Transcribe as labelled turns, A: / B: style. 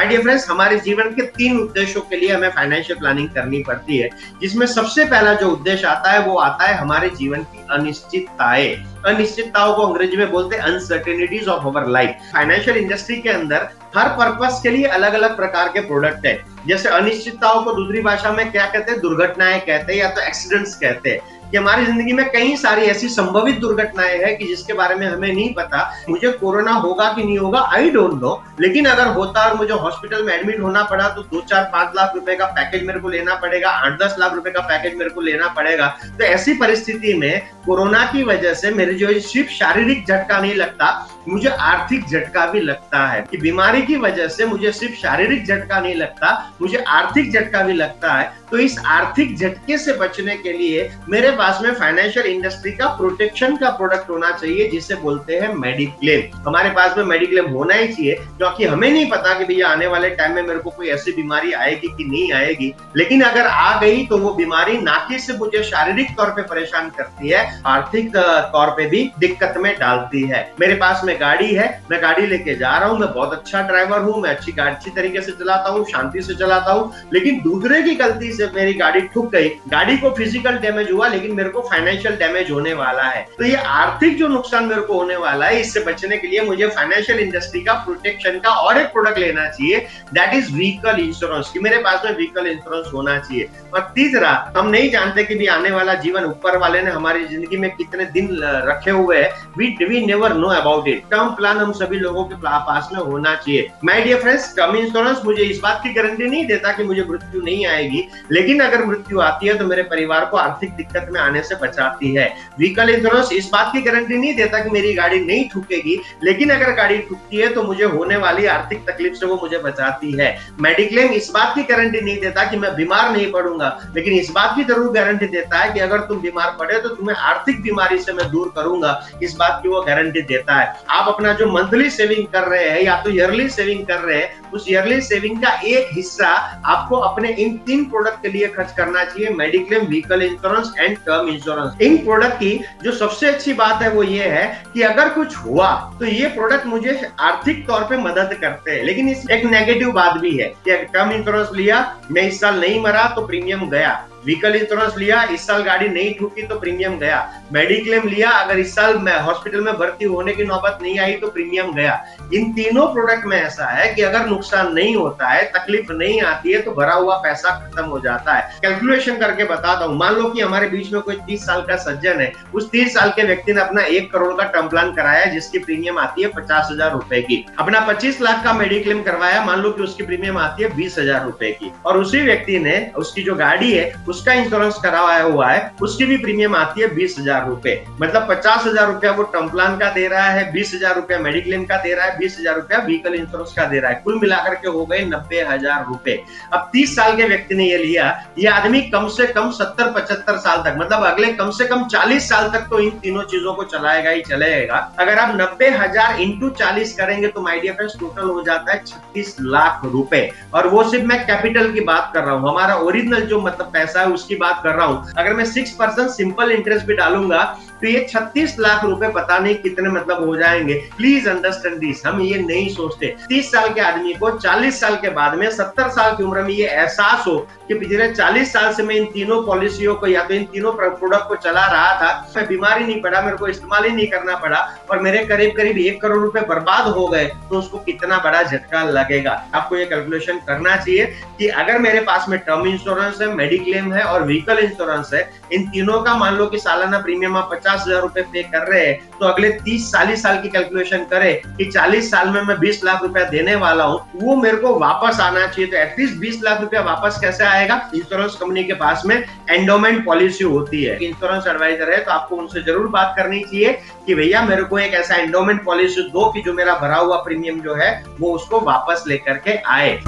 A: My dear friends, हमारे जीवन के 3 उद्देश्यों के लिए हमें फाइनेंशियल प्लानिंग करनी पड़ती है, जिसमें सबसे पहला जो उद्देश्य आता है वो आता है हमारे जीवन की अनिश्चितताएं। अनिश्चितताओं को अंग्रेजी में बोलते हैं uncertainties of our life. Financial industry के अंदर हर पर्पस के लिए अलग अलग प्रकार के प्रोडक्ट है। जैसे अनिश्चितताओं को दूसरी भाषा में क्या कहते हैं, दुर्घटनाएं कहते हैं या तो एक्सीडेंट्स कहते हैं। कि हमारी जिंदगी में कई सारी ऐसी संभवित दुर्घटनाएं हैं कि जिसके बारे में हमें नहीं पता। मुझे कोरोना होगा कि नहीं होगा, आई डोंट नो, लेकिन अगर होता और मुझे हॉस्पिटल में एडमिट होना पड़ा तो 2-4-5 लाख रुपए का पैकेज मेरे को लेना पड़ेगा, 8-10 लाख रुपए का पैकेज मेरे को लेना पड़ेगा। तो ऐसी परिस्थिति में कोरोना की वजह से मेरे जो सिर्फ शारीरिक झटका नहीं लगता, मुझे आर्थिक झटका भी लगता है। कि बीमारी की वजह से मुझे सिर्फ शारीरिक झटका नहीं लगता, मुझे आर्थिक झटका भी लगता है। तो इस आर्थिक झटके से बचने के लिए मेरे पास में फाइनेंशियल इंडस्ट्री का प्रोटेक्शन का प्रोडक्ट होना चाहिए, जिसे बोलते हैं मेडिक्लेम। हमारे पास में मेडिक्लेम होना ही चाहिए, क्योंकि हमें नहीं पता कि भैया आने वाले टाइम में मेरे को कोई ऐसी बीमारी आएगी कि नहीं आएगी, लेकिन अगर आ गई तो वो बीमारी ना कि सिर्फ मुझे शारीरिक तौर पे परेशान करती है, आर्थिक तौर पे भी दिक्कत में डालती है। मेरे पास में गाड़ी है, मैं गाड़ी लेके जा रहा हूँ, मैं बहुत अच्छा ड्राइवर हूँ, मैं अच्छी तरीके से चलाता हूँ, शांति से चलाता हूँ, लेकिन दूसरे की गलती से मेरी गाड़ी ठुक गई। गाड़ी को फिजिकल डैमेज हुआ, लेकिन मेरे को फाइनेंशियल डैमेज होने वाला है। तो ये आर्थिक जो नुकसान मेरे को होने वाला है, इससे बचने के लिए मुझे फाइनेंशियल इंडस्ट्री का प्रोटेक्शन का और एक प्रोडक्ट लेना चाहिए, दैट इज व्हीकल इंश्योरेंस। कि मेरे पास में व्हीकल इंश्योरेंस होना चाहिए। और तीसरा, हम नहीं जानते कि भी आने वाला जीवन ऊपर वाले ने हमारी जिंदगी में कितने दिन रखे हुए हैं, we never know about it. Term plan हम सभी लोगों के पास में होना चाहिए। My dear friends, term insurance मुझे इस बात की गारंटी नहीं देता कि मुझे मृत्यु नहीं आएगी, लेकिन अगर मृत्यु आती है तो मेरे परिवार को आर्थिक दिक्कत में आने से बचाती है। व्हीकल इंश्योरेंस इस बात की गारंटी नहीं देता कि मेरी गाड़ी नहीं ठुकेगी, लेकिन अगर गाड़ी ठुकती है तो मुझे होने वाली आर्थिक तकलीफ से वो मुझे बचाती है। मेडिक्लेम इस बात की गारंटी नहीं देता कि मैं बीमार नहीं पड़ूंगा, लेकिन इस बात की जरूर गारंटी देता है कि अगर तुम बीमार पड़े तो तुम्हें आर्थिक बीमारी से मैं दूर करूंगा, इस बात की वो गारंटी देता है। आप अपना जो मंथली सेविंग कर रहे हैं या तो ईयरली सेविंग कर रहे हैं, उस ईयरली सेविंग का एक हिस्सा आपको अपने इन 3 प्रोडक्ट के लिए खर्च करना चाहिए, mediclaim, vehicle insurance and term insurance. In product की जो सबसे अच्छी बात है वो ये है कि अगर कुछ हुआ तो ये प्रोडक्ट मुझे आर्थिक तौर पे मदद करते हैं। लेकिन इस एक नेगेटिव बात भी है कि टर्म इंश्योरेंस लिया, मैं इस साल नहीं मरा तो प्रीमियम गया। व्हीकल इंश्योरेंस लिया, इस साल गाड़ी नहीं ठुकी तो प्रीमियम गया। मेडिक्लेम लिया, अगर इस साल मैं हॉस्पिटल में भर्ती होने की नौबत नहीं आई तो प्रीमियम गया। इन तीनों प्रोडक्ट में ऐसा है कि अगर नुकसान नहीं होता है, तकलीफ नहीं आती है, तो भरा हुआ पैसा खत्म हो जाता है। कैलकुलेशन करके बताता हूँ। मान लो कि हमारे बीच में कोई 30 साल का सज्जन है, उस 30 साल के व्यक्ति ने अपना 1 करोड़ का टर्म प्लान कराया, जिसकी प्रीमियम आती है 50,000 रुपए की। अपना 25 लाख का मेडिक्लेम करवाया, मान लो कि उसकी प्रीमियम आती है 20,000 रुपए की। और उसी व्यक्ति ने उसकी जो गाड़ी है उसका इंश्योरेंस कराया हुआ है, उसकी भी प्रीमियम आती है 20,000 रुपए। मतलब 50,000 रुपया वो टर्म प्लान का दे रहा है, 20,000 रुपया मेडिक्लेम का दे रहा है, 20,000 रुपया व्हीकल इंश्योरेंस का दे रहा है। कुल मिलाकर के हो गए 90,000 रुपए। अब 30 साल के व्यक्ति ने ये लिया, ये आदमी कम से कम 70-75 साल तक, मतलब अगले कम से कम 40 साल तक तो इन तीनों चीजों को चलाएगा ही चलेगा। अगर आप 90,000 इंटू 40 करेंगे तो माय डियर फ्रेंड्स टोटल हो जाता है 36 लाख रुपए। और वो सिर्फ मैं कैपिटल की बात कर रहा हूँ, हमारा ओरिजिनल जो मतलब पैसा है उसकी बात कर रहा हूं। अगर मैं 6% सिंपल इंटरेस्ट भी डालूंगा तो ये 36 लाख रुपए पता नहीं कितने मतलब हो जाएंगे। Please understand this. हम ये नहीं सोचते 30 साल के आदमी को 40 साल के बाद में 70 साल की उम्र में ये एहसास हो कि पिछले 40 साल से मैं इन तीनों पॉलिसियों को या तो इन तीनों प्रोडक्ट को चला रहा था, मैं बीमार ही नहीं पड़ा, मेरे को इस्तेमाल ही नहीं करना पड़ा और मेरे करीब 1 करोड़ रुपए बर्बाद हो गए, तो उसको कितना बड़ा झटका लगेगा। आपको ये कैलकुलेशन करना चाहिए कि अगर मेरे पास में टर्म इंश्योरेंस है, मेडिक्लेम है और व्हीकल इंश्योरेंस है, इन तीनों का मान लो कि सालाना प्रीमियम आप 50,000 रुपए पे कर रहे हैं, तो अगले 30-40 साल की कैलकुलेशन करें कि 40 साल में मैं 20 लाख रुपया देने वाला हूं, वो मेरे को वापस आना चाहिए। तो एटलीस्ट 20 लाख रुपया वापस कैसे आएगा? इंश्योरेंस कंपनी के पास में एंडोमेंट पॉलिसी होती है। इंश्योरेंस एडवाइजर है तो आपको उनसे जरूर बात करनी चाहिए कि भैया मेरे को एक ऐसा एंडोमेंट पॉलिसी दो कि जो मेरा भरा हुआ प्रीमियम जो है वो उसको वापस लेकर के आए।